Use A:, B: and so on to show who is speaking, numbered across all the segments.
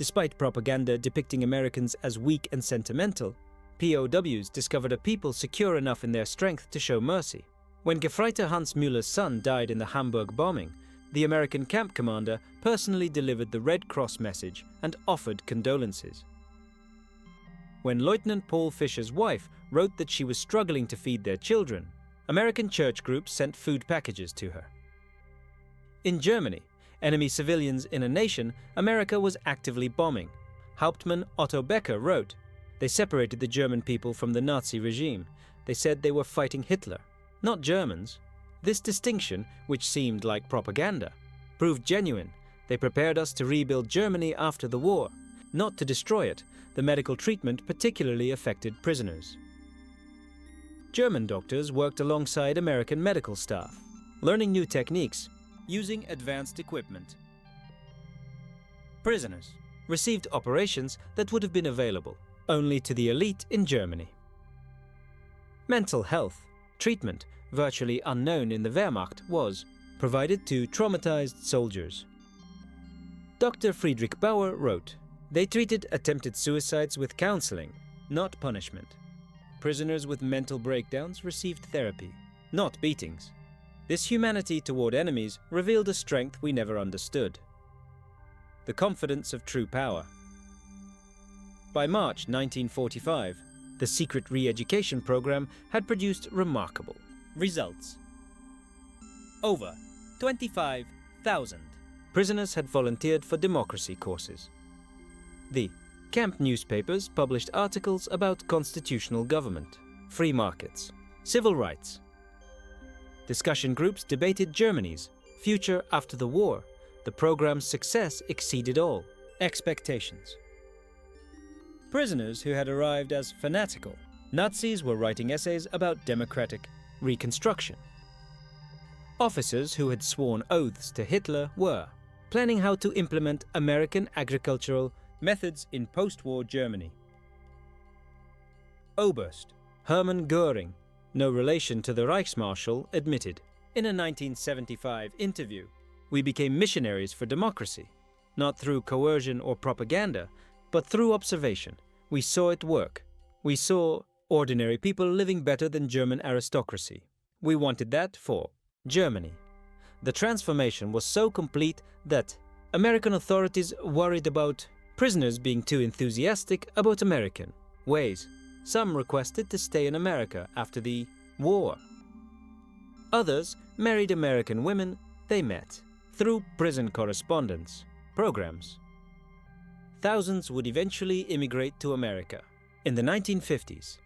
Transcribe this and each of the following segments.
A: Despite propaganda depicting Americans as weak and sentimental, POWs discovered a people secure enough in their strength to show mercy. When Gefreiter Hans Müller's son died in the Hamburg bombing, the American camp commander personally delivered the Red Cross message and offered condolences. When Lieutenant Paul Fischer's wife wrote that she was struggling to feed their children, American church groups sent food packages to her. In Germany, enemy civilians in a nation America was actively bombing. Hauptmann Otto Becker wrote, "They separated the German people from the Nazi regime. They said they were fighting Hitler, not Germans." This distinction, which seemed like propaganda, proved genuine. They prepared us to rebuild Germany after the war, not to destroy it. The medical treatment particularly affected prisoners. German doctors worked alongside American medical staff, learning new techniques, using advanced equipment. Prisoners received operations that would have been available only to the elite in Germany. Mental health treatment, virtually unknown in the Wehrmacht, was provided to traumatized soldiers. Dr. Friedrich Bauer wrote, "They treated attempted suicides with counseling, not punishment. Prisoners with mental breakdowns received therapy, not beatings. This humanity toward enemies revealed a strength we never understood. The confidence of true power." By March 1945, the secret re-education program had produced remarkable results. Over 25,000 prisoners had volunteered for democracy courses. The camp newspapers published articles about constitutional government, free markets, civil rights. Discussion groups debated Germany's future after the war. The program's success exceeded all expectations. Prisoners who had arrived as fanatical Nazis were writing essays about democratic reconstruction. Officers who had sworn oaths to Hitler were planning how to implement American agricultural methods in post-war Germany. Oberst Hermann Göring, no relation to the Reichsmarschall, admitted in a 1975 interview, "We became missionaries for democracy, not through coercion or propaganda, but through observation. We saw it work. We saw ordinary people living better than German aristocracy. We wanted that for Germany." The transformation was so complete that American authorities worried about prisoners being too enthusiastic about American ways. Some requested to stay in America after the war. Others married American women they met through prison correspondence programs. Thousands would eventually immigrate to America. In the 1950s,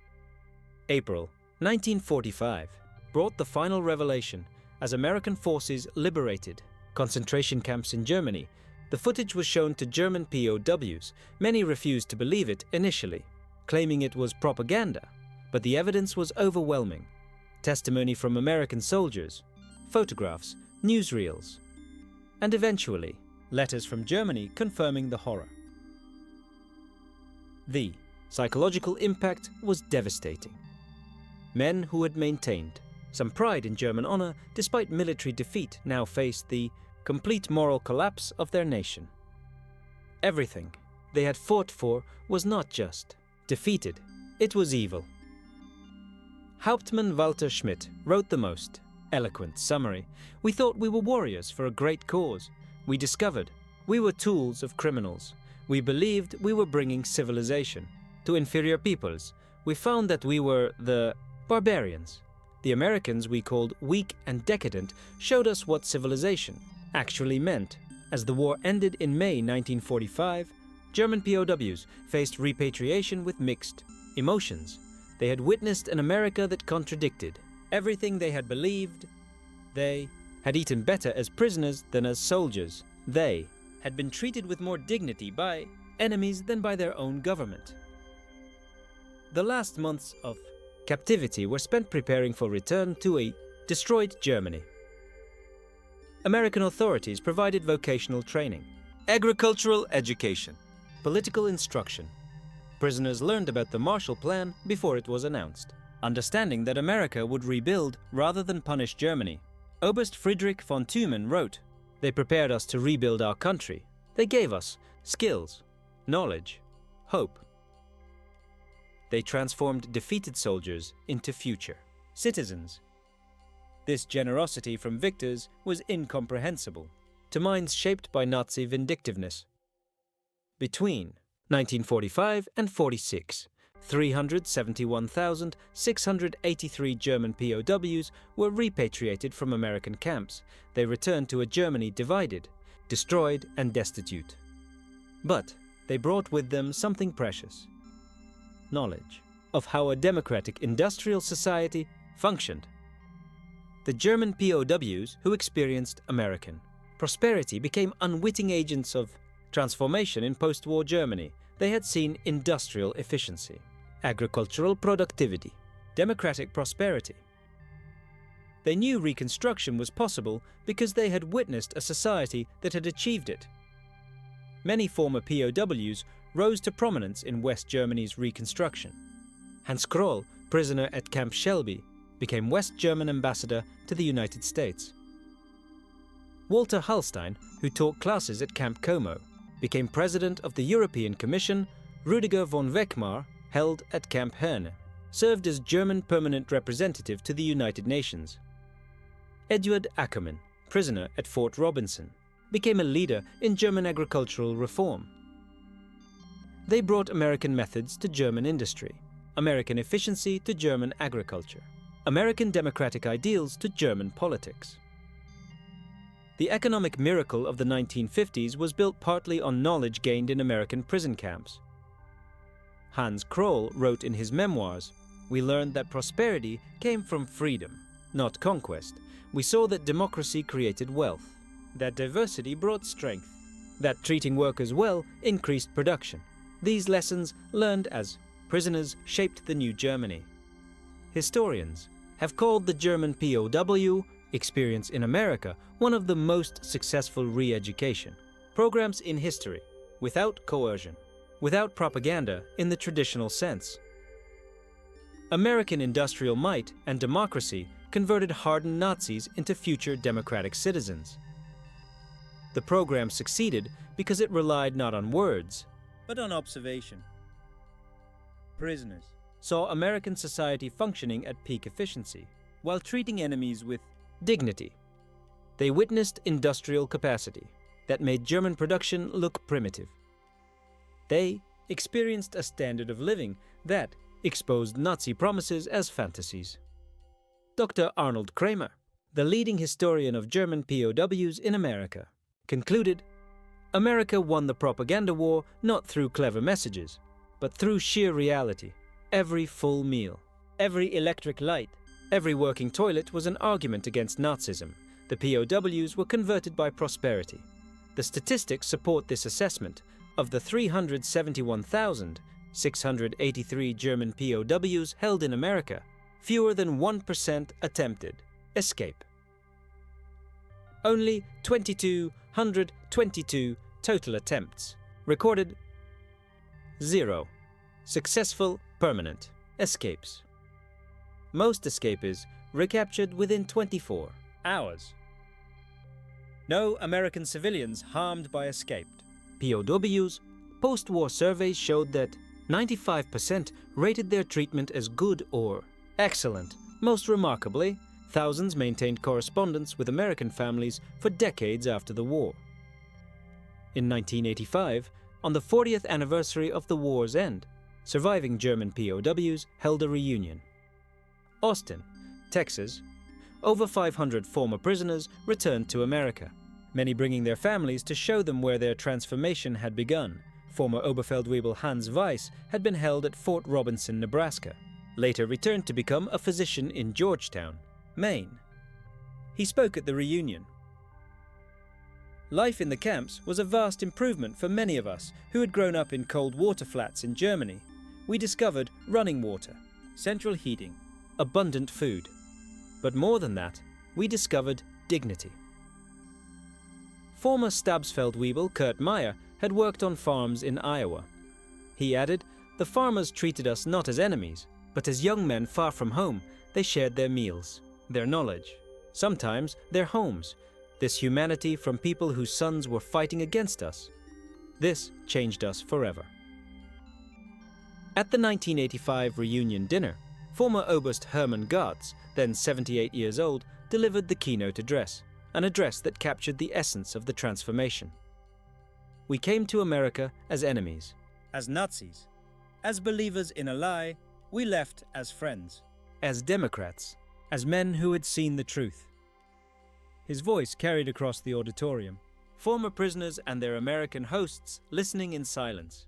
A: April 1945 brought the final revelation as American forces liberated concentration camps in Germany. The footage was shown to German POWs. Many refused to believe it initially, claiming it was propaganda, but the evidence was overwhelming. Testimony from American soldiers, photographs, newsreels, and eventually letters from Germany confirming the horror. The psychological impact was devastating. Men who had maintained some pride in German honor despite military defeat now faced the complete moral collapse of their nation. Everything they had fought for was not just defeated, it was evil. Hauptmann Walter Schmidt wrote the most eloquent summary. "We thought we were warriors for a great cause. We discovered we were tools of criminals. We believed we were bringing civilization to inferior peoples. We found that we were the barbarians. The Americans we called weak and decadent showed us what civilization actually meant." As the war ended in May 1945, German POWs faced repatriation with mixed emotions. They had witnessed an America that contradicted everything they had believed. They had eaten better as prisoners than as soldiers. They had been treated with more dignity by enemies than by their own government. The last months of captivity were spent preparing for return to a destroyed Germany. American authorities provided vocational training, agricultural education, political instruction. Prisoners learned about the Marshall Plan before it was announced, understanding that America would rebuild rather than punish Germany. Oberst Friedrich von Thümen wrote, "They prepared us to rebuild our country. They gave us skills, knowledge, hope. They transformed defeated soldiers into future citizens. This generosity from victors was incomprehensible to minds shaped by Nazi vindictiveness. Between 1945 and 46, 371,683 German POWs were repatriated from American camps. They returned to a Germany divided, destroyed, and destitute. But they brought with them something precious: knowledge of how a democratic industrial society functioned. The German POWs who experienced American prosperity became unwitting agents of transformation in post-war Germany. They had seen industrial efficiency, agricultural productivity, democratic prosperity. They knew reconstruction was possible because they had witnessed a society that had achieved it. Many former POWs rose to prominence in West Germany's reconstruction. Hans Kroll, prisoner at Camp Shelby, became West German ambassador to the United States. Walter Hallstein, who taught classes at Camp Como, became president of the European Commission. Rüdiger von Weckmar, held at Camp Herne, served as German permanent representative to the United Nations. Eduard Ackermann, prisoner at Fort Robinson, became a leader in German agricultural reform. They brought American methods to German industry, American efficiency to German agriculture, American democratic ideals to German politics. The economic miracle of the 1950s was built partly on knowledge gained in American prison camps. Hans Kroll wrote in his memoirs, "We learned that prosperity came from freedom, not conquest. We saw that democracy created wealth, that diversity brought strength, that treating workers well increased production. These lessons, learned as prisoners, shaped the new Germany." Historians have called the German POW experience in America one of the most successful re-education programs in history, without coercion, without propaganda in the traditional sense. American industrial might and democracy converted hardened Nazis into future democratic citizens. The program succeeded because it relied not on words, but on observation. Prisoners saw American society functioning at peak efficiency, while treating enemies with dignity. They witnessed industrial capacity that made German production look primitive. They experienced a standard of living that exposed Nazi promises as fantasies. Dr. Arnold Kramer, the leading historian of German POWs in America, concluded, "America won the propaganda war not through clever messages, but through sheer reality. Every full meal, every electric light, every working toilet was an argument against Nazism. The POWs were converted by prosperity. The statistics support this assessment. Of the 371,683 German POWs held in America, fewer than 1% attempted escape. Only 2,222 total attempts recorded. 0 successful permanent escapes. Most escapers recaptured within 24 hours. No American civilians harmed by escaped POWs. Post-war surveys showed that 95% rated their treatment as good or excellent. Most remarkably, thousands maintained correspondence with American families for decades after the war. In 1985, on the 40th anniversary of the war's end, surviving German POWs held a reunion. Austin, Texas, over 500 former prisoners returned to America, many bringing their families to show them where their transformation had begun. Former Oberfeldwebel Hans Weiss had been held at Fort Robinson, Nebraska, later returned to become a physician in Georgetown, Maine. He spoke at the reunion. Life in the camps was a vast improvement for many of us who had grown up in cold water flats in Germany. We discovered running water, central heating, abundant food. But more than that, we discovered dignity. Former Stabsfeldwebel Kurt Meyer had worked on farms in Iowa. He added, "The farmers treated us not as enemies, but as young men far from home. They shared their meals, their knowledge, sometimes their homes, this humanity from people whose sons were fighting against us. This changed us forever. At the 1985 reunion dinner, former Oberst Hermann Gartz, then 78 years old, delivered the keynote address, an address that captured the essence of the transformation. We came to America as enemies, as Nazis. As believers in a lie, we left as friends. As Democrats, as men who had seen the truth. His voice carried across the auditorium, former prisoners and their American hosts listening in silence.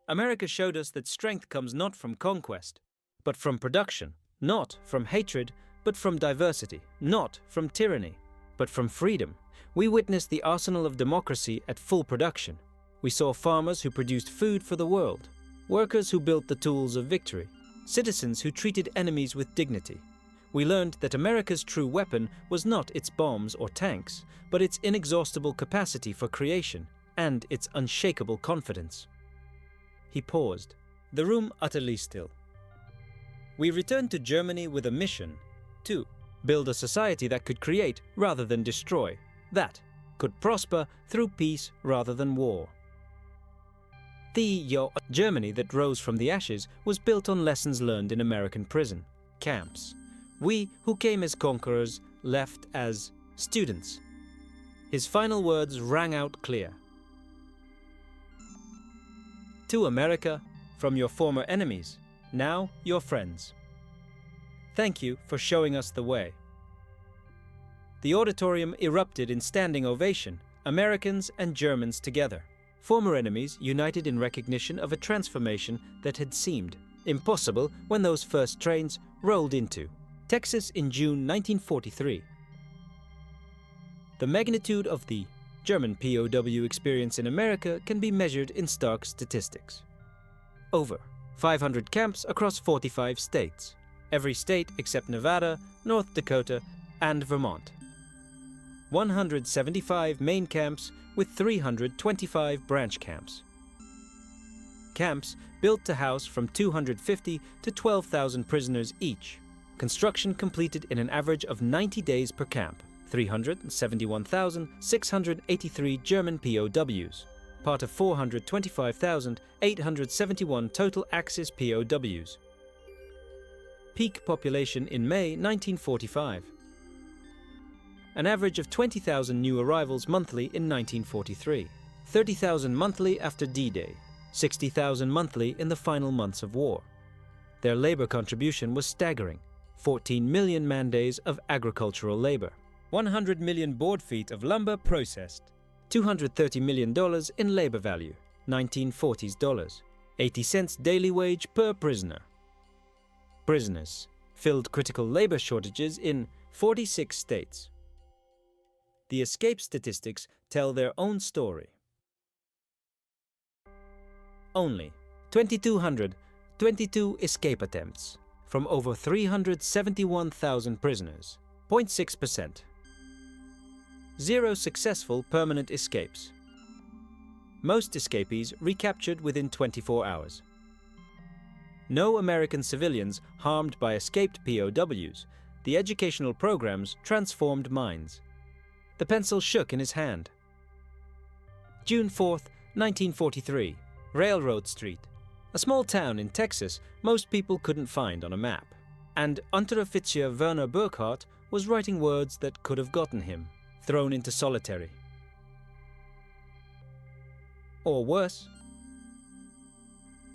A: America showed us that strength comes not from conquest, but from production, not from hatred, but from diversity, not from tyranny, but from freedom. We witnessed the arsenal of democracy at full production. We saw farmers who produced food for the world, workers who built the tools of victory, citizens who treated enemies with dignity. We learned that America's true weapon was not its bombs or tanks, but its inexhaustible capacity for creation and its unshakable confidence. He paused, the room utterly still. We returned to Germany with a mission to build a society that could create rather than destroy, that could prosper through peace rather than war. The Germany that rose from the ashes was built on lessons learned in American prison camps. We who came as conquerors left as students. His final words rang out clear. To America, from your former enemies, now your friends. Thank you for showing us the way. The auditorium erupted in standing ovation, Americans and Germans together. Former enemies united in recognition of a transformation that had seemed impossible when those first trains rolled into Texas in June 1943. The magnitude of the German POW experience in America can be measured in stark statistics. Over 500 camps across 45 states, every state except Nevada, North Dakota, and Vermont. 175 main camps with 325 branch camps. Camps built to house from 250 to 12,000 prisoners each. Construction completed in an average of 90 days per camp. 371,683 German POWs, part of 425,871 total Axis POWs. Peak population in May 1945. An average of 20,000 new arrivals monthly in 1943, 30,000 monthly after D-Day, 60,000 monthly in the final months of war. Their labor contribution was staggering, 14 million man-days of agricultural labor. 100 million board feet of lumber processed, $230 million in labor value, 1940s dollars, 80 cents daily wage per prisoner. Prisoners filled critical labor shortages in 46 states. The escape statistics tell their own story. Only 2,222 escape attempts from over 371,000 prisoners, 0.6%. 0 successful permanent escapes. Most escapees recaptured within 24 hours. No American civilians harmed by escaped POWs. The educational programs transformed minds. The pencil shook in his hand. June 4th, 1943, Railroad Street, a small town in Texas most people couldn't find on a map. And Unteroffizier Werner Burkhardt was writing words that could have gotten him thrown into solitary. Or worse.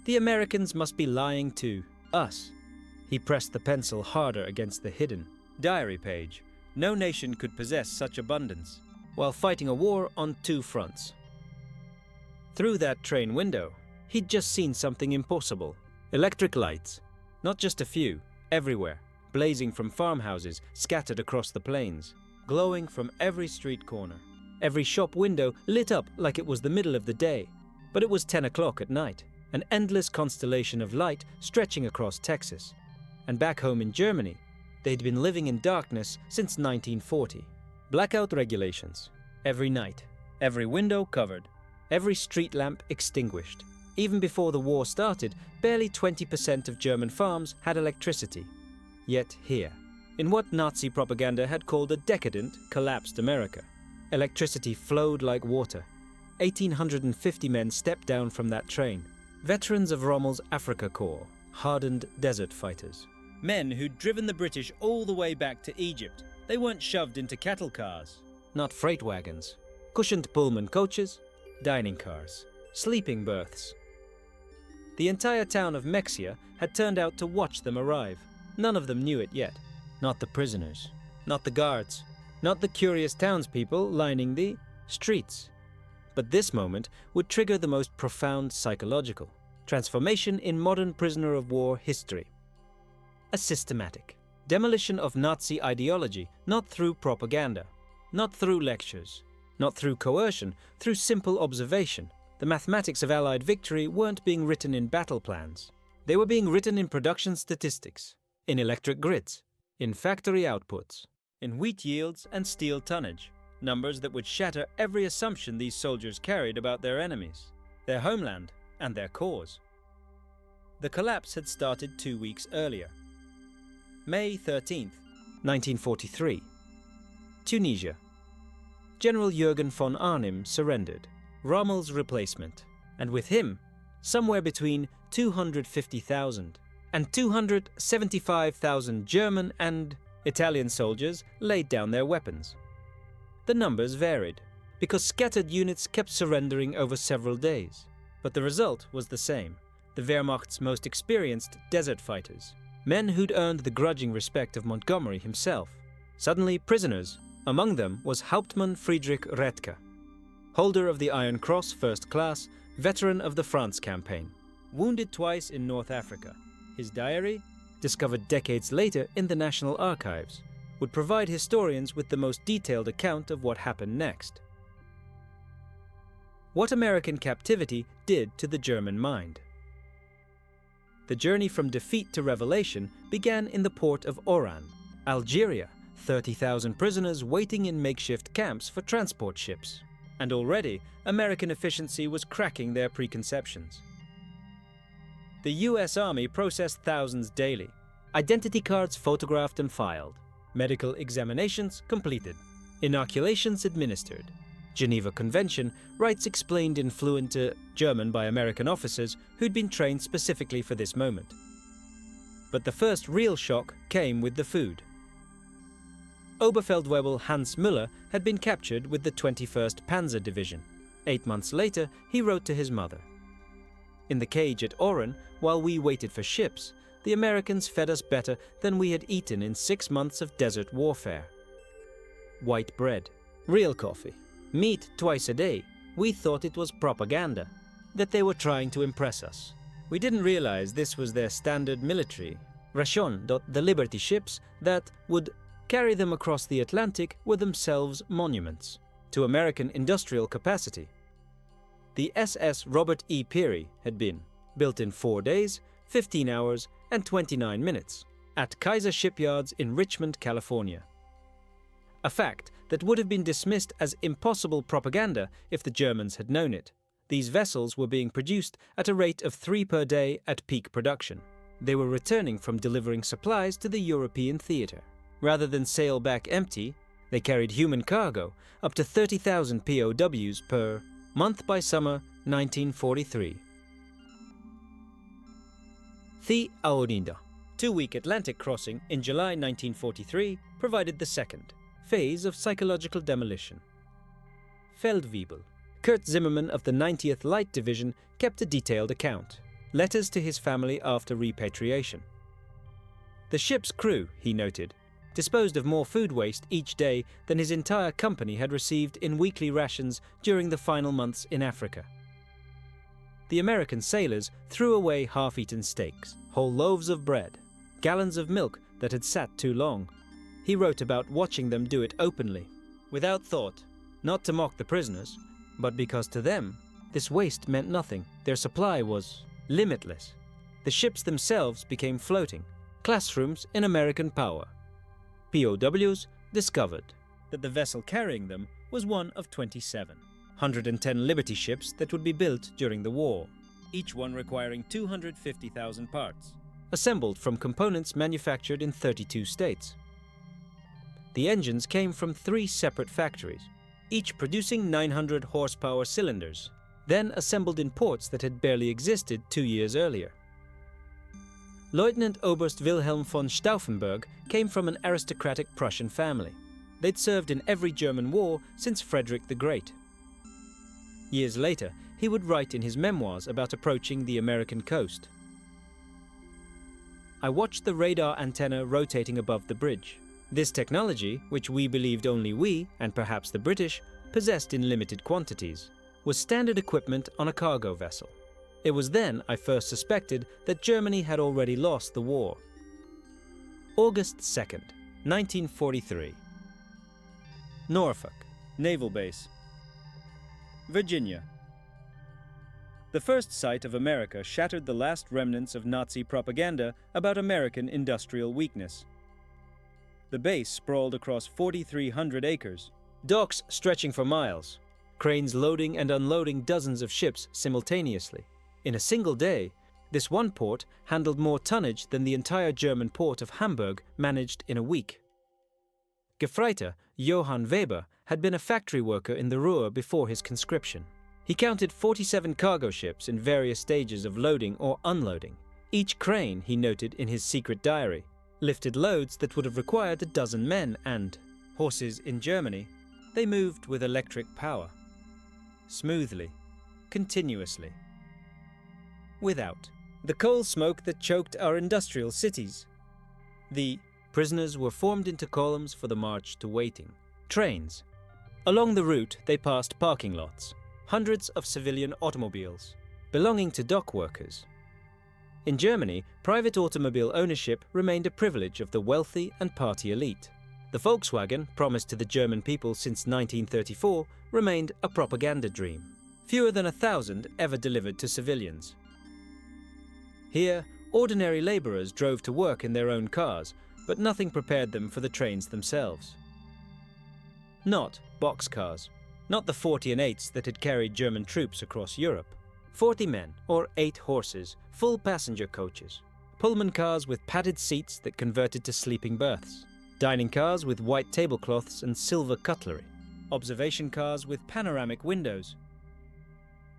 A: The Americans must be lying to us. He pressed the pencil harder against the hidden diary page. No nation could possess such abundance while fighting a war on 2 fronts. Through that train window, he'd just seen something impossible. Electric lights, not just a few, everywhere, blazing from farmhouses scattered across the plains, glowing from every street corner. Every shop window lit up like it was the middle of the day, but it was 10 o'clock at night, an endless constellation of light stretching across Texas. And back home in Germany, they'd been living in darkness since 1940. Blackout regulations. Every night, every window covered, every street lamp extinguished. Even before the war started, barely 20% of German farms had electricity. Yet here, in what Nazi propaganda had called a decadent, collapsed America, electricity flowed like water. 1,850 men stepped down from that train. Veterans of Rommel's Afrika Korps, hardened desert fighters. Men who'd driven the British all the way back to Egypt. They weren't shoved into cattle cars, not freight wagons, cushioned Pullman coaches, dining cars, sleeping berths. The entire town of Mexia had turned out to watch them arrive. None of them knew it yet. Not the prisoners, not the guards, not the curious townspeople lining the streets. But this moment would trigger the most profound psychological transformation in modern prisoner of war history. A systematic demolition of Nazi ideology, not through propaganda, not through lectures, not through coercion, through simple observation. The mathematics of Allied victory weren't being written in battle plans. They were being written in production statistics, in electric grids, in factory outputs, in wheat yields and steel tonnage, numbers that would shatter every assumption these soldiers carried about their enemies, their homeland, and their cause. The collapse had started 2 weeks earlier. May 13th, 1943. Tunisia. General Jürgen von Arnim surrendered, Rommel's replacement, and with him, somewhere between 250,000 and 275,000 German and Italian soldiers laid down their weapons. The numbers varied, because scattered units kept surrendering over several days, but the result was the same: the Wehrmacht's most experienced desert fighters, men who'd earned the grudging respect of Montgomery himself, suddenly prisoners. Among them was Hauptmann Friedrich Redke, holder of the Iron Cross First Class, veteran of the France campaign, wounded twice in North Africa. His diary, discovered decades later in the National Archives, would provide historians with the most detailed account of what happened next. What American captivity did to the German mind. The journey from defeat to revelation began in the port of Oran, Algeria, 30,000 prisoners waiting in makeshift camps for transport ships. And already, American efficiency was cracking their preconceptions. The US Army processed thousands daily, identity cards photographed and filed, medical examinations completed, inoculations administered, Geneva Convention rights explained in fluent German by American officers who'd been trained specifically for this moment. But the first real shock came with the food. Oberfeldwebel Hans Müller had been captured with the 21st Panzer Division. 8 months later, he wrote to his mother, "In the cage at Oran, while we waited for ships, the Americans fed us better than we had eaten in 6 months of desert warfare. White bread, real coffee, meat twice a day. We thought it was propaganda, that they were trying to impress us. We didn't realize this was their standard military ration. The Liberty ships that would carry them across the Atlantic were themselves monuments to American industrial capacity. The SS Robert E. Peary had been built in 4 days, 15 hours, and 29 minutes at Kaiser Shipyards in Richmond, California. A fact that would have been dismissed as impossible propaganda if the Germans had known it. These vessels were being produced at a rate of 3 per day at peak production. They were returning from delivering supplies to the European theater. Rather than sail back empty, they carried human cargo, up to 30,000 POWs per month by summer 1943. The Aorinda, 2-week Atlantic crossing in July 1943, provided the second phase of psychological demolition. Feldwebel. Kurt Zimmermann of the 90th Light Division kept a detailed account. Letters to his family after repatriation. The ship's crew, he noted, disposed of more food waste each day than his entire company had received in weekly rations during the final months in Africa. The American sailors threw away half-eaten steaks, whole loaves of bread, gallons of milk that had sat too long. He wrote about watching them do it openly, without thought, not to mock the prisoners, but because to them, this waste meant nothing. Their supply was limitless. The ships themselves became floating, classrooms in American power. POWs discovered that the vessel carrying them was one of 27, 110 Liberty ships that would be built during the war, each one requiring 250,000 parts, assembled from components manufactured in 32 states. The engines came from 3 separate factories, each producing 900 horsepower cylinders, then assembled in ports that had barely existed 2 years earlier. Lieutenant Oberst Wilhelm von Stauffenberg came from an aristocratic Prussian family. They'd served in every German war since Frederick the Great. Years later, he would write in his memoirs about approaching the American coast. I watched the radar antenna rotating above the bridge. This technology, which we believed only we, and perhaps the British, possessed in limited quantities, was standard equipment on a cargo vessel. It was then I first suspected that Germany had already lost the war. August 2nd, 1943. Norfolk, Naval Base. Virginia. The first sight of America shattered the last remnants of Nazi propaganda about American industrial weakness. The base sprawled across 4,300 acres, docks stretching for miles, cranes loading and unloading dozens of ships simultaneously. In a single day, this one port handled more tonnage than the entire German port of Hamburg managed in a week. Gefreiter Johann Weber had been a factory worker in the Ruhr before his conscription. He counted 47 cargo ships in various stages of loading or unloading. Each crane, he noted in his secret diary, lifted loads that would have required a dozen men and horses in Germany. They moved with electric power. Smoothly, continuously. Without the coal smoke that choked our industrial cities. The prisoners were formed into columns for the march to waiting. Trains. Along the route, they passed parking lots. Hundreds of civilian automobiles, belonging to dock workers. In Germany, private automobile ownership remained a privilege of the wealthy and party elite. The Volkswagen, promised to the German people since 1934, remained a propaganda dream. Fewer than 1,000 ever delivered to civilians. Here, ordinary laborers drove to work in their own cars, but nothing prepared them for the trains themselves. Not boxcars. Not the 40 and 8s that had carried German troops across Europe. 40 men, or 8 horses, full passenger coaches. Pullman cars with padded seats that converted to sleeping berths. Dining cars with white tablecloths and silver cutlery. Observation cars with panoramic windows.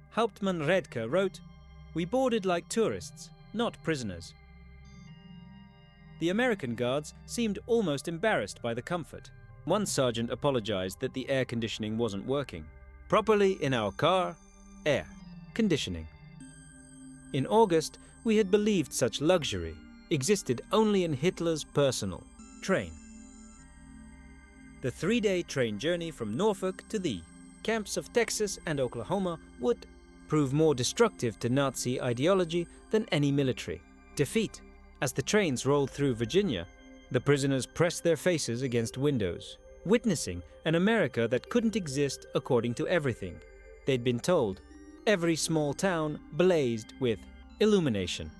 A: Hauptmann Redke wrote, "We boarded like tourists, not prisoners." The American guards seemed almost embarrassed by the comfort. One sergeant apologized that the air conditioning wasn't working. Properly in our car, air conditioning. In August, we had believed such luxury existed only in Hitler's personal train. The 3-day train journey from Norfolk to the camps of Texas and Oklahoma would prove more destructive to Nazi ideology than any military defeat. As the trains rolled through Virginia, the prisoners pressed their faces against windows, witnessing an America that couldn't exist according to everything they'd been told. Every small town blazed with illumination.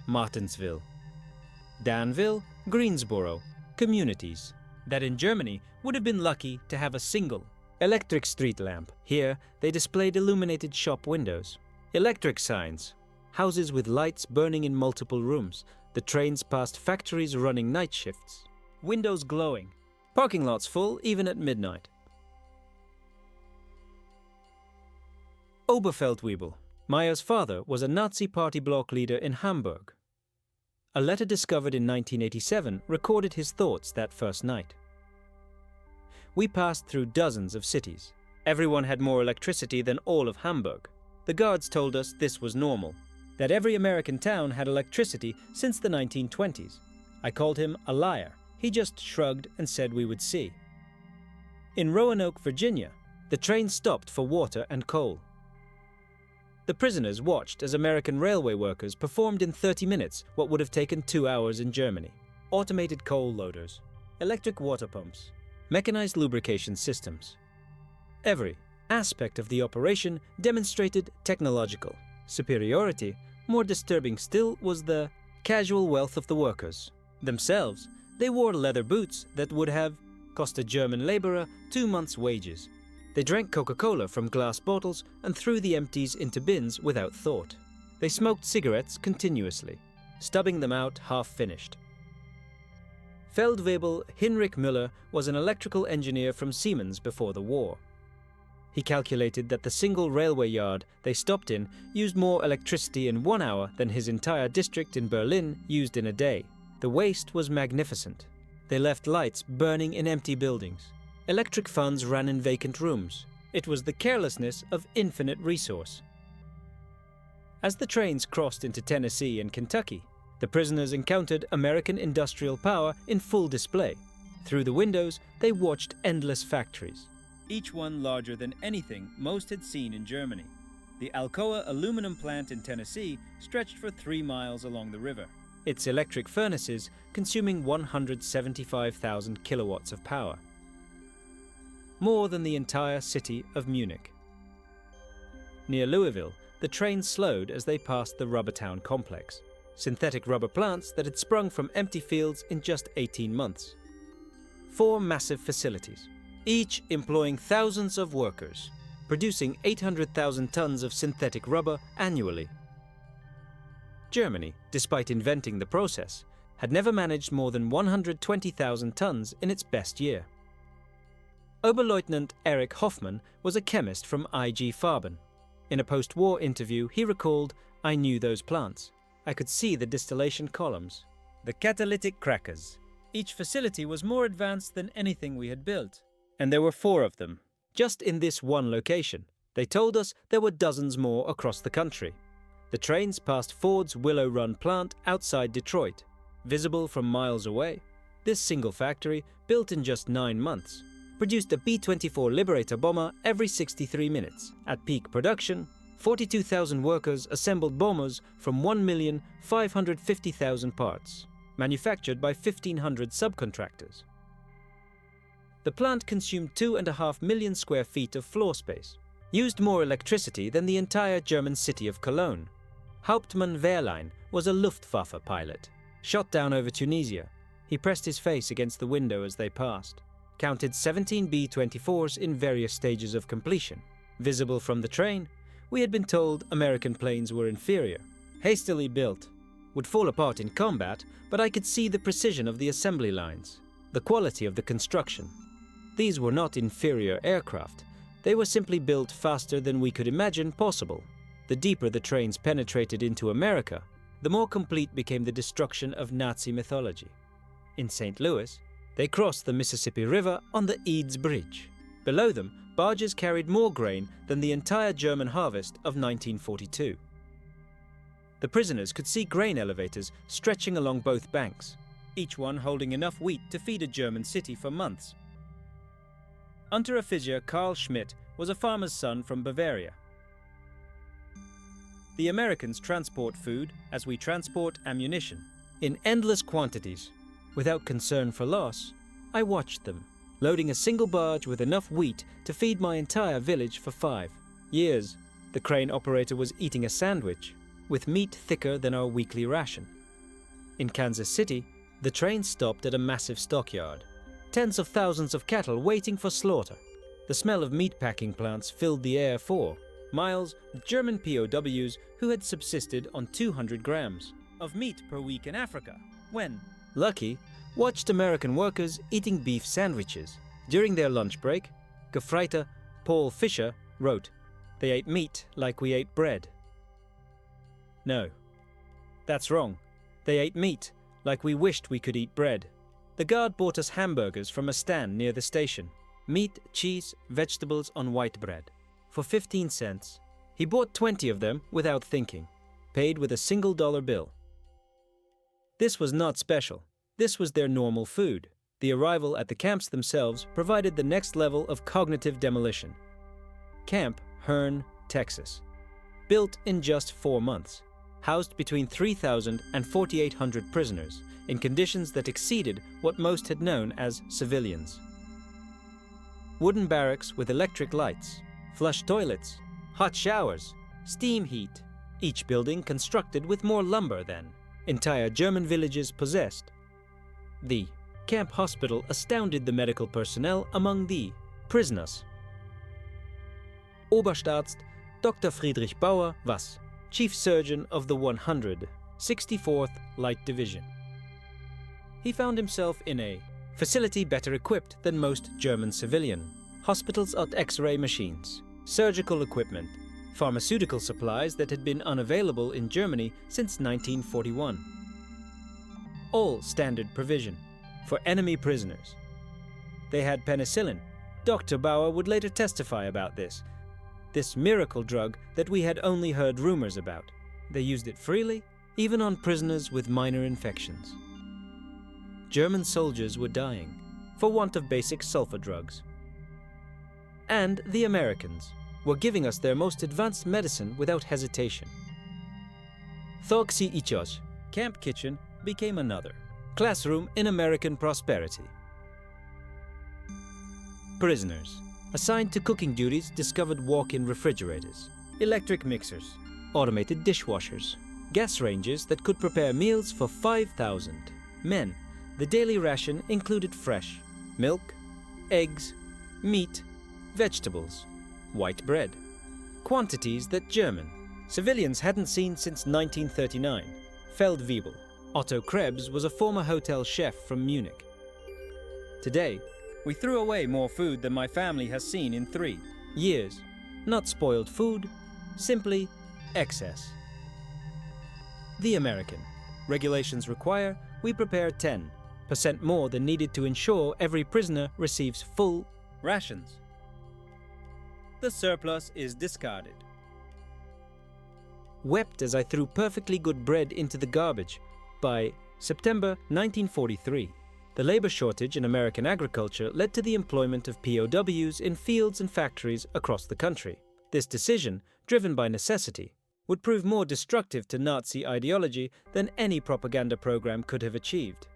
A: Martinsville, Danville, Greensboro, communities that in Germany would have been lucky to have a single electric street lamp. Here, they displayed illuminated shop windows, electric signs, houses with lights burning in multiple rooms. The trains passed factories running night shifts, windows glowing, parking lots full even at midnight. Oberfeldwebel, Meyer's father, was a Nazi party bloc leader in Hamburg. A letter discovered in 1987 recorded his thoughts that first night. We passed through dozens of cities. Everyone had more electricity than all of Hamburg. The guards told us this was normal, that every American town had electricity since the 1920s. I called him a liar. He just shrugged and said we would see. In Roanoke, Virginia, the train stopped for water and coal. The prisoners watched as American railway workers performed in 30 minutes what would have taken 2 hours in Germany. Automated coal loaders, electric water pumps, mechanized lubrication systems. Every aspect of the operation demonstrated technological superiority. More disturbing still was the casual wealth of the workers. Themselves, they wore leather boots that would have cost a German laborer 2 months' wages. They drank Coca-Cola from glass bottles and threw the empties into bins without thought. They smoked cigarettes continuously, stubbing them out half-finished. Feldwebel Hinrich Müller was an electrical engineer from Siemens before the war. He calculated that the single railway yard they stopped in used more electricity in 1 hour than his entire district in Berlin used in a day. The waste was magnificent. They left lights burning in empty buildings. Electric fans ran in vacant rooms. It was the carelessness of infinite resource. As the trains crossed into Tennessee and Kentucky, the prisoners encountered American industrial power in full display. Through the windows, they watched endless factories, each one larger than anything most had seen in Germany. The Alcoa aluminum plant in Tennessee stretched for 3 miles along the river, its electric furnaces consuming 175,000 kilowatts of power, more than the entire city of Munich. Near Louisville, the train slowed as they passed the rubber town complex, synthetic rubber plants that had sprung from empty fields in just 18 months. 4 massive facilities, each employing thousands of workers, producing 800,000 tons of synthetic rubber annually. Germany, despite inventing the process, had never managed more than 120,000 tons in its best year. Oberleutnant Erich Hoffmann was a chemist from IG Farben. In a post-war interview, he recalled, "I knew those plants. I could see the distillation columns, the catalytic crackers. Each facility was more advanced than anything we had built. And there were 4 of them, just in this one location. They told us there were dozens more across the country." The trains passed Ford's Willow Run plant outside Detroit, visible from miles away. This single factory, built in just 9 months, produced a B-24 Liberator bomber every 63 minutes. At peak production, 42,000 workers assembled bombers from 1,550,000 parts, manufactured by 1,500 subcontractors. The plant consumed 2.5 million square feet of floor space, used more electricity than the entire German city of Cologne. Hauptmann Wehrlein was a Luftwaffe pilot, shot down over Tunisia. He pressed his face against the window as they passed, counted 17 B-24s in various stages of completion. Visible from the train, we had been told American planes were inferior, hastily built, would fall apart in combat, but I could see the precision of the assembly lines, the quality of the construction. These were not inferior aircraft. They were simply built faster than we could imagine possible. The deeper the trains penetrated into America, the more complete became the destruction of Nazi mythology. In St. Louis, they crossed the Mississippi River on the Eads Bridge. Below them, barges carried more grain than the entire German harvest of 1942. The prisoners could see grain elevators stretching along both banks, each one holding enough wheat to feed a German city for months. Unteroffizier Karl Schmidt was a farmer's son from Bavaria. The Americans transport food as we transport ammunition, in endless quantities. Without concern for loss, I watched them, loading a single barge with enough wheat to feed my entire village for 5 years. The crane operator was eating a sandwich, with meat thicker than our weekly ration. In Kansas City, the train stopped at a massive stockyard. Tens of thousands of cattle waiting for slaughter. The smell of meatpacking plants filled the air for miles with German POWs who had subsisted on 200 grams of meat per week in Africa, when, lucky, watched American workers eating beef sandwiches. During their lunch break, Gefreiter Paul Fischer wrote, "They ate meat like we ate bread." No, that's wrong. They ate meat like we wished we could eat bread. The guard bought us hamburgers from a stand near the station. Meat, cheese, vegetables on white bread. For 15 cents. He bought 20 of them without thinking. Paid with a single dollar bill. This was not special. This was their normal food. The arrival at the camps themselves provided the next level of cognitive demolition. Camp Hearne, Texas. Built in just 4 months. Housed between 3,000 and 4,800 prisoners in conditions that exceeded what most had known as civilians. Wooden barracks with electric lights, flush toilets, hot showers, steam heat, each building constructed with more lumber than entire German villages possessed. The camp hospital astounded the medical personnel among the prisoners. Oberstarzt Dr. Friedrich Bauer was Chief Surgeon of the 164th Light Division. he found himself in a facility better equipped than most German civilian. Hospitals at X-ray machines, surgical equipment, pharmaceutical supplies that had been unavailable in Germany since 1941. All standard provision for enemy prisoners. They had penicillin. Dr. Bauer would later testify about this miracle drug that we had only heard rumors about. They used it freely, even on prisoners with minor infections. German soldiers were dying for want of basic sulfur drugs. And the Americans were giving us their most advanced medicine without hesitation. Thoxi Ichos, camp kitchen, became another classroom in American prosperity. Prisoners assigned to cooking duties discovered walk-in refrigerators, electric mixers, automated dishwashers, gas ranges that could prepare meals for 5,000 men. The daily ration included fresh milk, eggs, meat, vegetables, white bread, quantities that German civilians hadn't seen since 1939. Feldwebel. Otto Krebs was a former hotel chef from Munich. Today, we threw away more food than my family has seen in 3 years. Not spoiled food, simply excess. The American. Regulations require we prepare 10% more than needed to ensure every prisoner receives full rations. The surplus is discarded. Wept as I threw perfectly good bread into the garbage. By September 1943, the labor shortage in American agriculture led to the employment of POWs in fields and factories across the country. This decision, driven by necessity, would prove more destructive to Nazi ideology than any propaganda program could have achieved.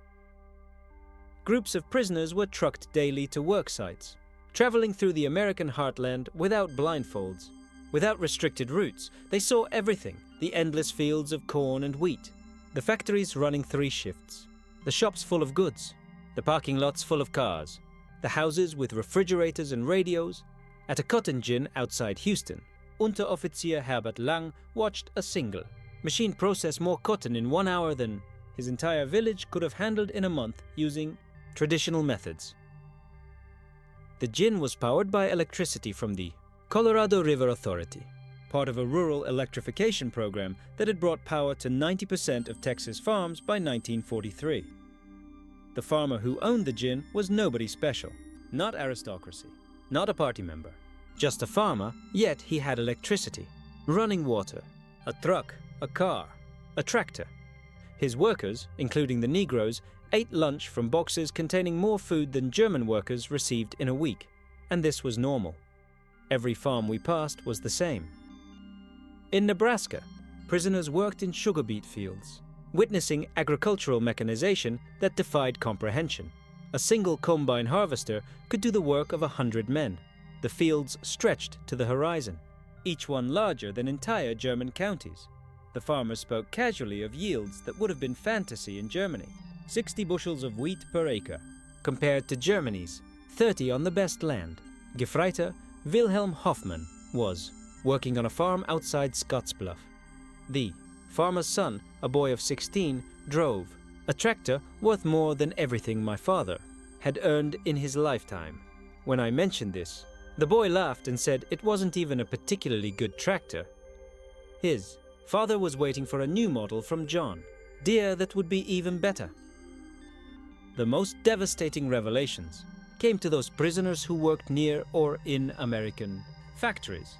A: Groups of prisoners were trucked daily to work sites, traveling through the American heartland without blindfolds. Without restricted routes, they saw everything: the endless fields of corn and wheat, the factories running 3 shifts, the shops full of goods, the parking lots full of cars, the houses with refrigerators and radios. At a cotton gin outside Houston, Unteroffizier Herbert Lang watched a single machine process more cotton in 1 hour than his entire village could have handled in a month using traditional methods. The gin was powered by electricity from the Colorado River Authority, part of a rural electrification program that had brought power to 90% of Texas farms by 1943. The farmer who owned the gin was nobody special, not aristocracy, not a party member, just a farmer, yet he had electricity, running water, a truck, a car, a tractor. His workers, including the Negroes, ate lunch from boxes containing more food than German workers received in a week, and this was normal. Every farm we passed was the same. In Nebraska, prisoners worked in sugar beet fields, witnessing agricultural mechanization that defied comprehension. A single combine harvester could do the work of 100 men. The fields stretched to the horizon, each one larger than entire German counties. The farmers spoke casually of yields that would have been fantasy in Germany: 60 bushels of wheat per acre, compared to Germany's 30 on the best land. Gefreiter Wilhelm Hoffmann was working on a farm outside Scottsbluff. The farmer's son, a boy of 16, drove a tractor worth more than everything my father had earned in his lifetime. When I mentioned this, the boy laughed and said it wasn't even a particularly good tractor. His father was waiting for a new model from John Deere that would be even better. The most devastating revelations came to those prisoners who worked near or in American factories.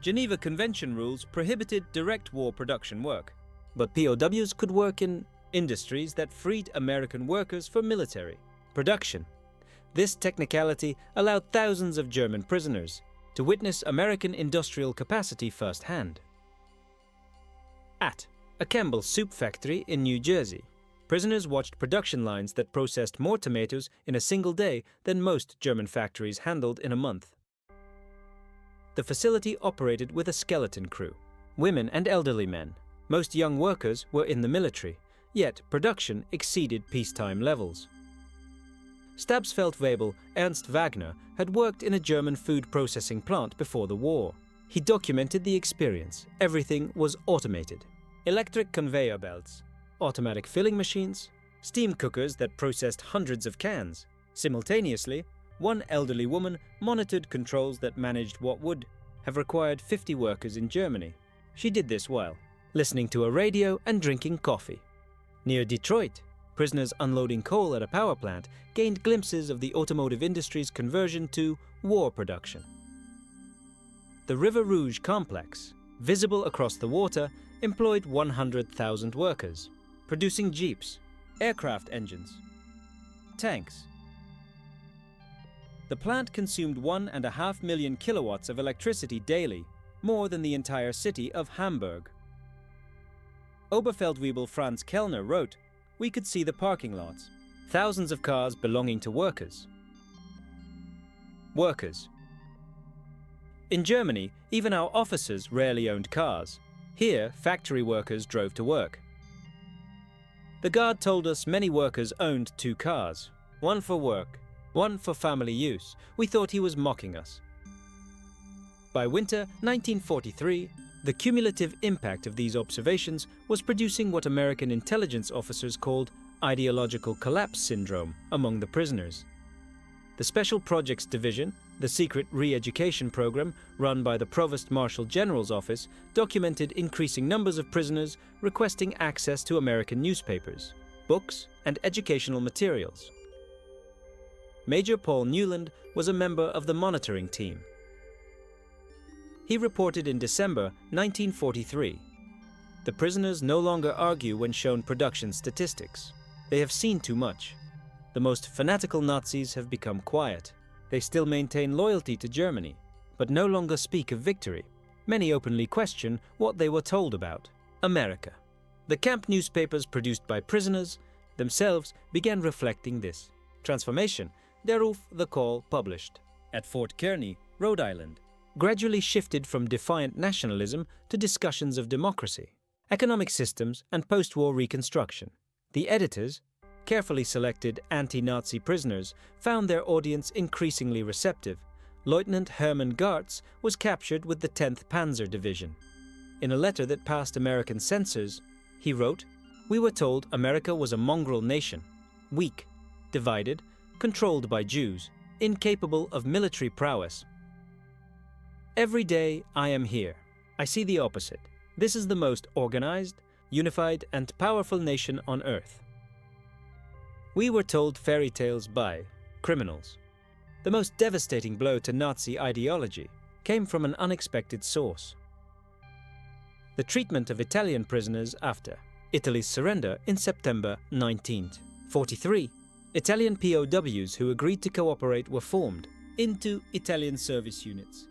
A: Geneva Convention rules prohibited direct war production work, but POWs could work in industries that freed American workers for military production. This technicality allowed thousands of German prisoners to witness American industrial capacity firsthand. At a Campbell's soup factory in New Jersey, prisoners watched production lines that processed more tomatoes in a single day than most German factories handled in a month. The facility operated with a skeleton crew, women and elderly men. Most young workers were in the military, yet production exceeded peacetime levels. Stabsfeldwebel Ernst Wagner had worked in a German food processing plant before the war. He documented the experience. Everything was automated. Electric conveyor belts, automatic filling machines, steam cookers that processed hundreds of cans. Simultaneously, one elderly woman monitored controls that managed what would have required 50 workers in Germany. She did this while listening to a radio and drinking coffee. Near Detroit, prisoners unloading coal at a power plant gained glimpses of the automotive industry's conversion to war production. The River Rouge complex, visible across the water, employed 100,000 workers, producing jeeps, aircraft engines, tanks. The plant consumed 1.5 million kilowatts of electricity daily, more than the entire city of Hamburg. Oberfeldwebel Franz Kellner wrote, "We could see the parking lots, thousands of cars belonging to workers." Workers. In Germany, even our officers rarely owned cars. Here, factory workers drove to work. The guard told us many workers owned 2 cars, one for work, one for family use. We thought he was mocking us. By winter 1943, the cumulative impact of these observations was producing what American intelligence officers called ideological collapse syndrome among the prisoners. The Special Projects Division, the secret re-education program run by the Provost Marshal General's office, documented increasing numbers of prisoners requesting access to American newspapers, books, and educational materials. Major Paul Newland was a member of the monitoring team. He reported in December 1943, "The prisoners no longer argue when shown production statistics. They have seen too much. The most fanatical Nazis have become quiet. They still maintain loyalty to Germany, but no longer speak of victory. Many openly question what they were told about America." The camp newspapers produced by prisoners themselves began reflecting this transformation. Der Ruf, the Call, published at Fort Kearny, Rhode Island, gradually shifted from defiant nationalism to discussions of democracy, economic systems, and post-war reconstruction. The editors, carefully selected anti-Nazi prisoners, found their audience increasingly receptive. Lieutenant Hermann Gartz was captured with the 10th Panzer Division. In a letter that passed American censors, he wrote, "We were told America was a mongrel nation, weak, divided, controlled by Jews, incapable of military prowess. Every day I am here. I see the opposite. This is the most organized, unified, and powerful nation on earth." We were told fairy tales by criminals. The most devastating blow to Nazi ideology came from an unexpected source. The treatment of Italian prisoners after Italy's surrender in September 1943. Italian POWs who agreed to cooperate were formed into Italian service units.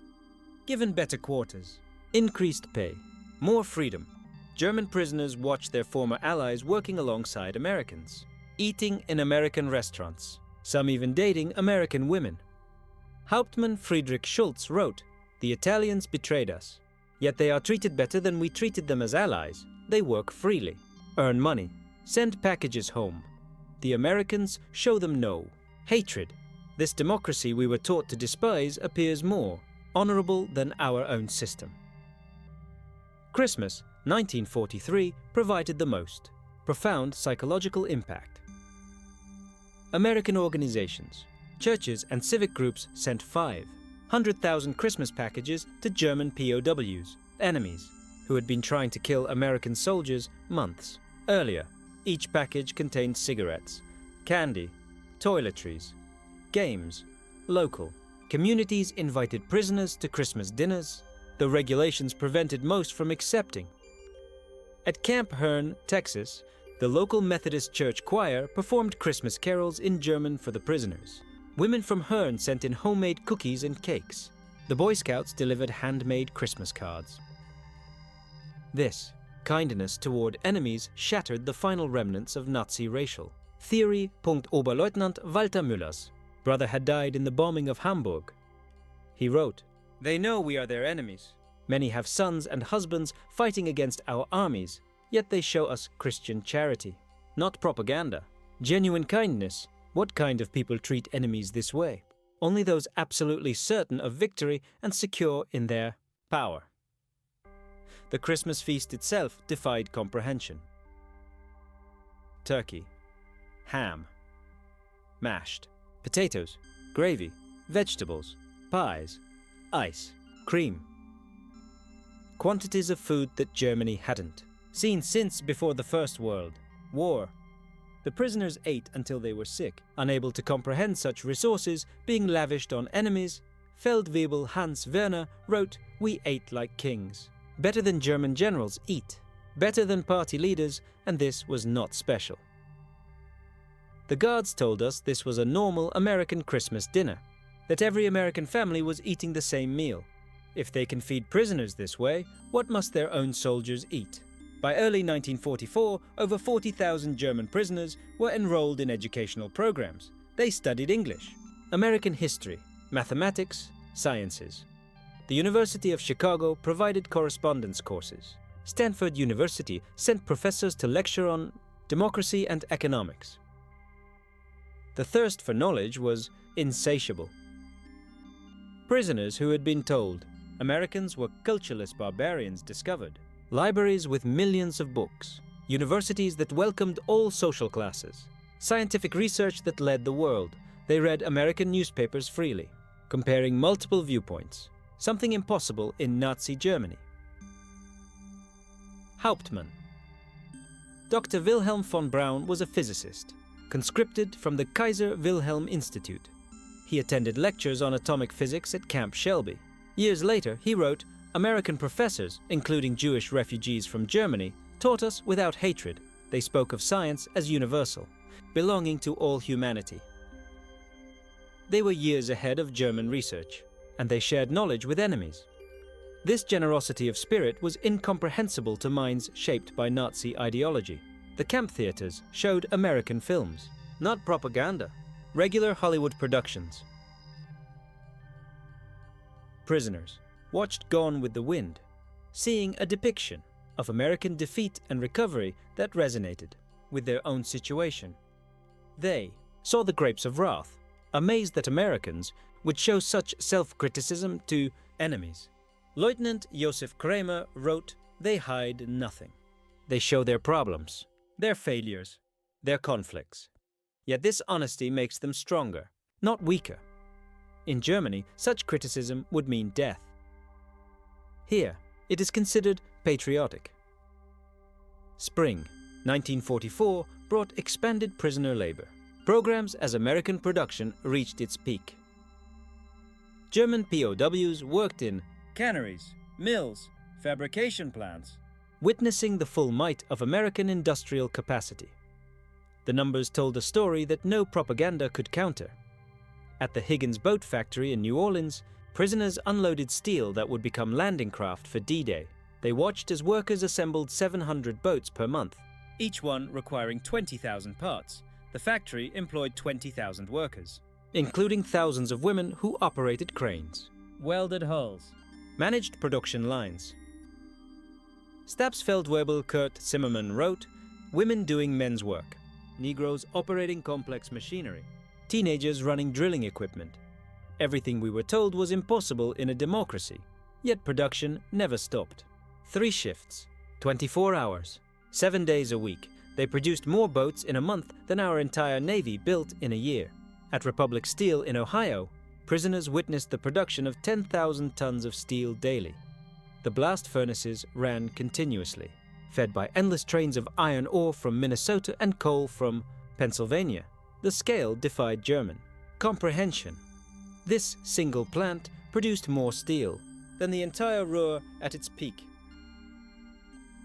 A: Given better quarters, increased pay, more freedom, German prisoners watched their former allies working alongside Americans, eating in American restaurants, some even dating American women. Hauptmann Friedrich Schulz wrote, "The Italians betrayed us, yet they are treated better than we treated them as allies. They work freely, earn money, send packages home. The Americans show them no hatred. This democracy we were taught to despise appears more honorable than our own system." Christmas 1943 provided the most profound psychological impact. American organizations, churches, and civic groups sent 500,000 Christmas packages to German POWs, enemies, who had been trying to kill American soldiers months earlier. Each package contained cigarettes, candy, toiletries, games, local. Communities invited prisoners to Christmas dinners. The regulations prevented most from accepting. At Camp Hearn, Texas, the local Methodist church choir performed Christmas carols in German for the prisoners. Women from Hearn sent in homemade cookies and cakes. The Boy Scouts delivered handmade Christmas cards. This kindness toward enemies shattered the final remnants of Nazi racial theory. Oberleutnant Walter Müller's brother had died in the bombing of Hamburg. He wrote, "They know we are their enemies. Many have sons and husbands fighting against our armies, yet they show us Christian charity, not propaganda. Genuine kindness. What kind of people treat enemies this way? Only those absolutely certain of victory and secure in their power." The Christmas feast itself defied comprehension. Turkey. ham, mashed, potatoes, gravy, vegetables, pies, ice, cream. Quantities of food that Germany hadn't seen since before the First World War. The prisoners ate until they were sick, unable to comprehend such resources being lavished on enemies. Feldwebel Hans Werner wrote, "We ate like kings. Better than German generals eat. Better than party leaders, and this was not special." The guards told us this was a normal American Christmas dinner, that every American family was eating the same meal. If they can feed prisoners this way, what must their own soldiers eat? By early 1944, over 40,000 German prisoners were enrolled in educational programs. They studied English, American history, mathematics, sciences. The University of Chicago provided correspondence courses. Stanford University sent professors to lecture on democracy and economics. The thirst for knowledge was insatiable. Prisoners who had been told Americans were cultureless barbarians discovered libraries with millions of books, universities that welcomed all social classes, scientific research that led the world. They read American newspapers freely, comparing multiple viewpoints, something impossible in Nazi Germany. Hauptmann. Dr. Wilhelm von Braun was a physicist, conscripted from the Kaiser Wilhelm Institute. He attended lectures on atomic physics at Camp Shelby. Years later, he wrote, "American professors, including Jewish refugees from Germany, taught us without hatred. They spoke of science as universal, belonging to all humanity." They were years ahead of German research, and they shared knowledge with enemies. This generosity of spirit was incomprehensible to minds shaped by Nazi ideology. The camp theaters showed American films, not propaganda, regular Hollywood productions. Prisoners watched Gone with the Wind, seeing a depiction of American defeat and recovery that resonated with their own situation. They saw The Grapes of Wrath, amazed that Americans would show such self-criticism to enemies. Lieutenant Josef Kramer wrote, "They hide nothing. They show their problems, their failures, their conflicts. Yet this honesty makes them stronger, not weaker." In Germany, such criticism would mean death. Here, it is considered patriotic. Spring 1944 brought expanded prisoner labor. Programs as American production reached its peak. German POWs worked in canneries, mills, fabrication plants, witnessing the full might of American industrial capacity. The numbers told a story that no propaganda could counter. At the Higgins Boat Factory in New Orleans, prisoners unloaded steel that would become landing craft for D-Day. They watched as workers assembled 700 boats per month, each one requiring 20,000 parts. The factory employed 20,000 workers, including thousands of women who operated cranes, welded hulls, managed production lines. Stabsfeldwebel Kurt Zimmermann wrote, "Women doing men's work, Negroes operating complex machinery, teenagers running drilling equipment. Everything we were told was impossible in a democracy, yet production never stopped. 3 shifts, 24 hours, 7 days a week. They produced more boats in a month than our entire Navy built in a year." At Republic Steel in Ohio, prisoners witnessed the production of 10,000 tons of steel daily. The blast furnaces ran continuously, fed by endless trains of iron ore from Minnesota and coal from Pennsylvania. The scale defied German comprehension. This single plant produced more steel than the entire Ruhr at its peak.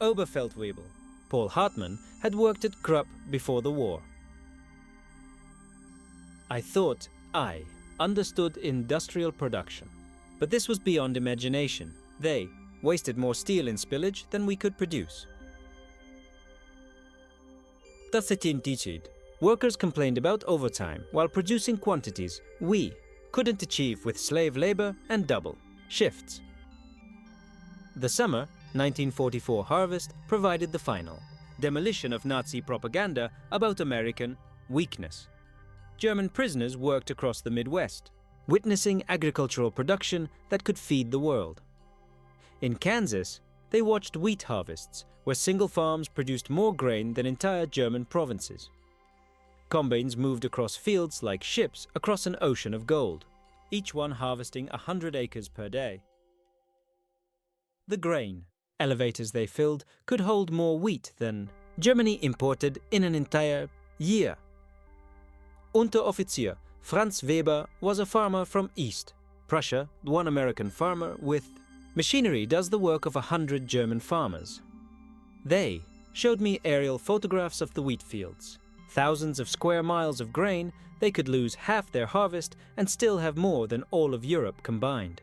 A: Oberfeldwebel Paul Hartmann had worked at Krupp before the war. "I thought I understood industrial production, but this was beyond imagination. They wasted more steel in spillage than we could produce." Tassetinticid. Workers complained about overtime while producing quantities we couldn't achieve with slave labor and double shifts. The summer 1944 harvest provided the final demolition of Nazi propaganda about American weakness. German prisoners worked across the Midwest, witnessing agricultural production that could feed the world. In Kansas, they watched wheat harvests, where single farms produced more grain than entire German provinces. Combines moved across fields like ships across an ocean of gold, each one harvesting 100 acres per day. The grain. Elevators they filled could hold more wheat than Germany imported in an entire year. Unteroffizier Franz Weber was a farmer from East Prussia, one American farmer with machinery does the work of 100 German farmers. They showed me aerial photographs of the wheat fields. Thousands of square miles of grain, they could lose half their harvest and still have more than all of Europe combined.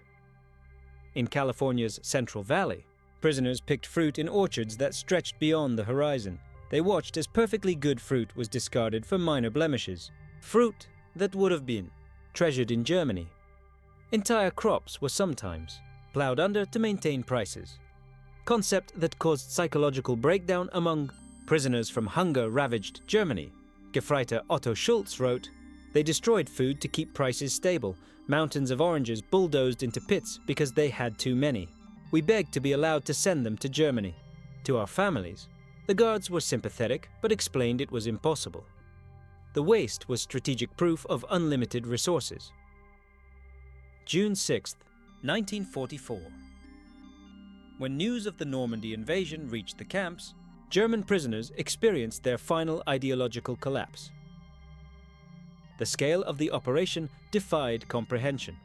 A: In California's Central Valley, prisoners picked fruit in orchards that stretched beyond the horizon. They watched as perfectly good fruit was discarded for minor blemishes. Fruit that would have been treasured in Germany. Entire crops were sometimes plowed under to maintain prices. Concept that caused psychological breakdown among prisoners from hunger-ravaged Germany. Gefreiter Otto Schulz wrote, "They destroyed food to keep prices stable. Mountains of oranges bulldozed into pits because they had too many. We begged to be allowed to send them to Germany. To our families, the guards were sympathetic but explained it was impossible. The waste was strategic proof of unlimited resources." June 6, 1944. When news of the Normandy invasion reached the camps, German prisoners experienced their final ideological collapse. The scale of the operation defied comprehension.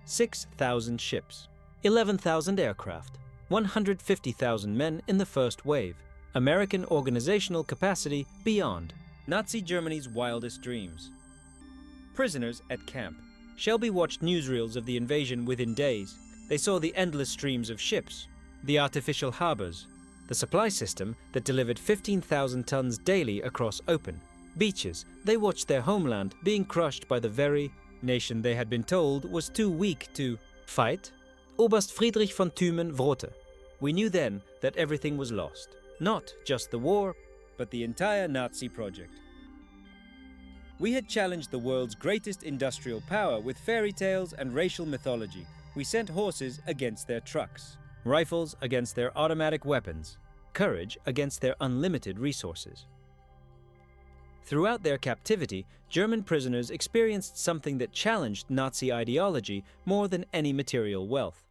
A: 6,000 ships, 11,000 aircraft, 150,000 men in the first wave, American organizational capacity beyond Nazi Germany's wildest dreams. Prisoners at camp. Shelby watched newsreels of the invasion within days. They saw the endless streams of ships, the artificial harbors, the supply system that delivered 15,000 tons daily across open beaches. They watched their homeland being crushed by the very nation they had been told was too weak to fight. Oberst Friedrich von Thümen wrote, "We knew then that everything was lost. Not just the war, but the entire Nazi project. We had challenged the world's greatest industrial power with fairy tales and racial mythology. We sent horses against their trucks, rifles against their automatic weapons, courage against their unlimited resources." Throughout their captivity, German prisoners experienced something that challenged Nazi ideology more than any material wealth.